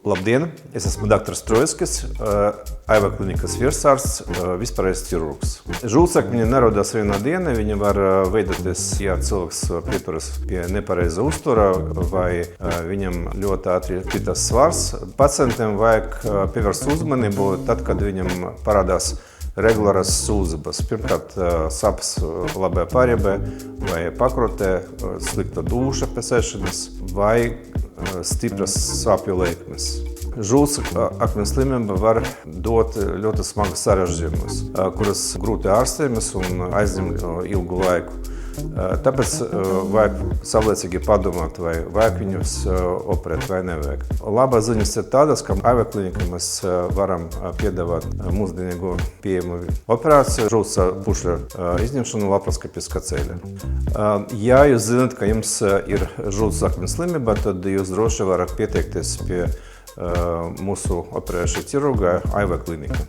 Labdien! Es esmu dr. Trojskis, AIVA klinikas virsārsts, vispārējais ķirurgs. Žultsakmeņi nerodās vienā dienā, viņi var veidoties, ja cilvēks pieturas pie nepareiza uztura vai viņam ļoti ātri kritas svars. Pacientiem vajag pievērst uzmanību tad, kad viņam parādās regulāras sūdzības. Pirmkārt, sāpes labajā pāriebē vai pakrotē, slikta duša pēc ēšanas vai stipras sāpju lēkmes. Žultsakmeņa slimība var dot ļoti smagas sarežģījumus, kuras grūti ārstējamas un aizņem ilgu laiku. Tāpēc vajag savlaicīgi padomāt, vai vajag viņus operēt vai nevajag. Labā ziņas ir tādas, ka AIVA klinikā mēs varam piedāvāt mūsdienīgu pieejamu operāciju žultspušu izņemšanu laparoskopiskā ceļā. Ja jūs zināt, ka jums ir žultsakmeņa slimība, tad jūs droši varat pieteikties pie mūsu operējušā ķirurga AIVA klinikā.